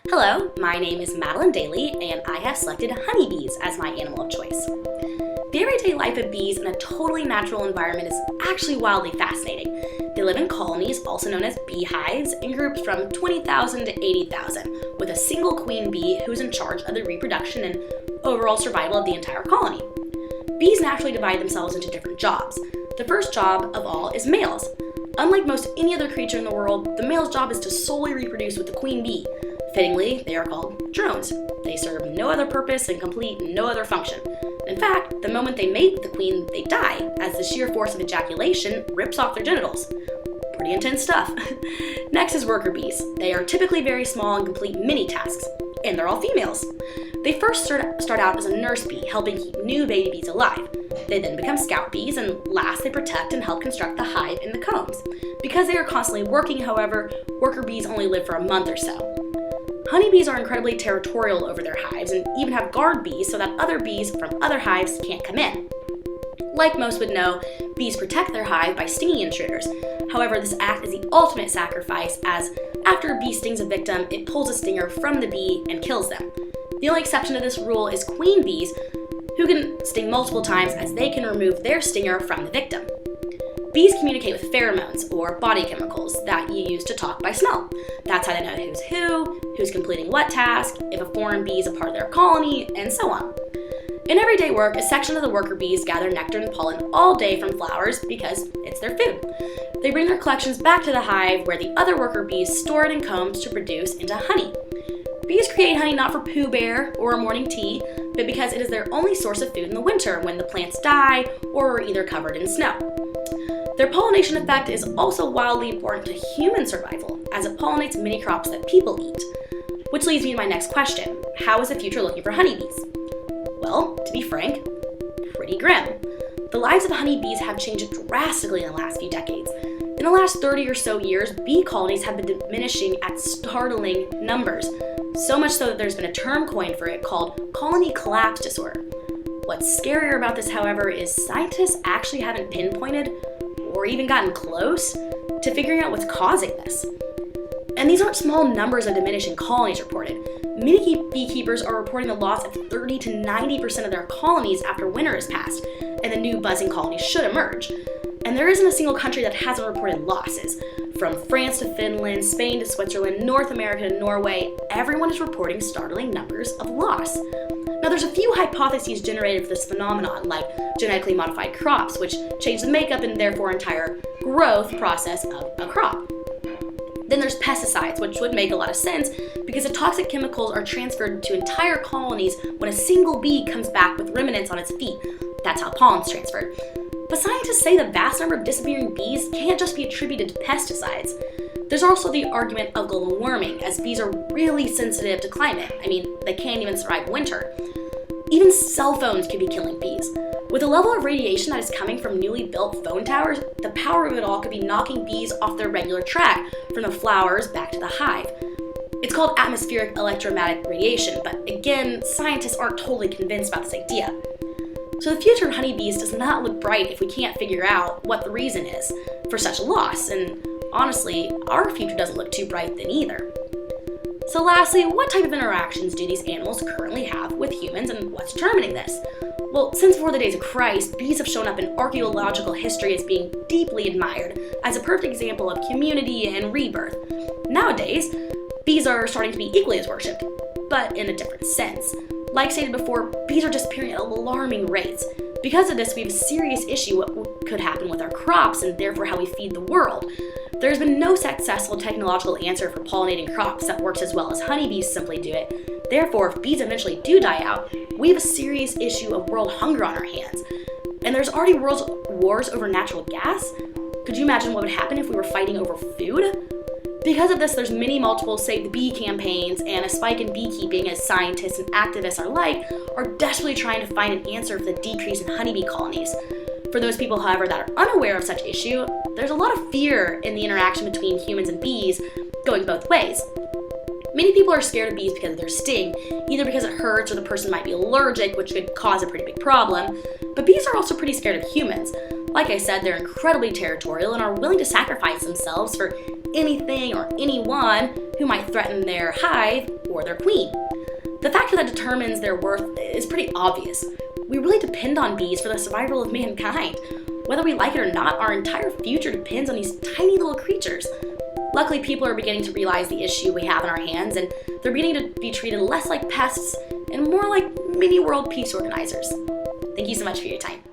Hello, my name is Madeline Daly, and I have selected honeybees as my animal of choice. The everyday life of bees in a totally natural environment is actually wildly fascinating. They live in colonies, also known as beehives, in groups from 20,000 to 80,000, with a single queen bee who's in charge of the reproduction and overall survival of the entire colony. Bees naturally divide themselves into different jobs. The first job of all is males. Unlike most any other creature in the world, the male's job is to solely reproduce with the queen bee. Fittingly, they are called drones. They serve no other purpose and complete no other function. In fact, the moment they mate with the queen, they die, as the sheer force of ejaculation rips off their genitals. Pretty intense stuff. Next is worker bees. They are typically very small and complete mini tasks, and they're all females. They first start out as a nurse bee, helping keep new baby bees alive. They then become scout bees, and last they protect and help construct the hive and the combs. Because they are constantly working, however, worker bees only live for a month or so. Honeybees are incredibly territorial over their hives and even have guard bees so that other bees from other hives can't come in. Like most would know, bees protect their hive by stinging intruders. However, this act is the ultimate sacrifice, as after a bee stings a victim, it pulls a stinger from the bee and kills them. The only exception to this rule is queen bees, who can sting multiple times as they can remove their stinger from the victim. Bees communicate with pheromones, or body chemicals, that you use to talk by smell. That's how they know who's completing what task, if a foreign bee is a part of their colony, and so on. In everyday work, a section of the worker bees gather nectar and pollen all day from flowers because it's their food. They bring their collections back to the hive, where the other worker bees store it in combs to produce into honey. Bees create honey not for Pooh Bear or a morning tea, but because it is their only source of food in the winter when the plants die or are either covered in snow. Their pollination effect is also wildly important to human survival, as it pollinates many crops that people eat. Which leads me to my next question: how is the future looking for honeybees? Well, to be frank, pretty grim. The lives of honeybees have changed drastically in the last few decades. In the last 30 or so years, bee colonies have been diminishing at startling numbers, so much so that there's been a term coined for it called colony collapse disorder. What's scarier about this, however, is scientists actually haven't pinpointed or even gotten close to figuring out what's causing this. And these aren't small numbers of diminishing colonies reported. Many beekeepers are reporting the loss of 30 to 90% of their colonies after winter has passed, and the new buzzing colonies should emerge. And there isn't a single country that hasn't reported losses. From France to Finland, Spain to Switzerland, North America to Norway, everyone is reporting startling numbers of loss. Now, there's a few hypotheses generated for this phenomenon, like genetically modified crops, which change the makeup and therefore entire growth process of a crop. Then there's pesticides, which would make a lot of sense because the toxic chemicals are transferred to entire colonies when a single bee comes back with remnants on its feet. That's how pollen's transferred. But scientists say the vast number of disappearing bees can't just be attributed to pesticides. There's also the argument of global warming, as bees are really sensitive to climate. They can't even survive winter. Even cell phones could be killing bees. With the level of radiation that is coming from newly built phone towers, the power of it all could be knocking bees off their regular track from the flowers back to the hive. It's called atmospheric electromagnetic radiation, but again, scientists aren't totally convinced about this idea. So the future of honeybees does not look bright if we can't figure out what the reason is for such a loss, and honestly, our future doesn't look too bright then either. So lastly, what type of interactions do these animals currently have with humans, and what's determining this? Well, since before the days of Christ, bees have shown up in archaeological history as being deeply admired, as a perfect example of community and rebirth. Nowadays, bees are starting to be equally as worshipped, but in a different sense. Like stated before, bees are disappearing at alarming rates. Because of this, we have a serious issue what could happen with our crops and therefore how we feed the world. There's been no successful technological answer for pollinating crops that works as well as honeybees simply do it. Therefore, if bees eventually do die out, we have a serious issue of world hunger on our hands. And there's already world wars over natural gas. Could you imagine what would happen if we were fighting over food? Because of this, there's many multiple Save the Bee campaigns and a spike in beekeeping, as scientists and activists alike are desperately trying to find an answer for the decrease in honeybee colonies. For those people, however, that are unaware of such issue, there's a lot of fear in the interaction between humans and bees going both ways. Many people are scared of bees because of their sting, either because it hurts or the person might be allergic, which could cause a pretty big problem. But bees are also pretty scared of humans. Like I said, they're incredibly territorial and are willing to sacrifice themselves for anything or anyone who might threaten their hive or their queen. The factor that determines their worth is pretty obvious. We really depend on bees for the survival of mankind. Whether we like it or not, our entire future depends on these tiny little creatures. Luckily, people are beginning to realize the issue we have in our hands, and they're beginning to be treated less like pests and more like mini world peace organizers. Thank you so much for your time.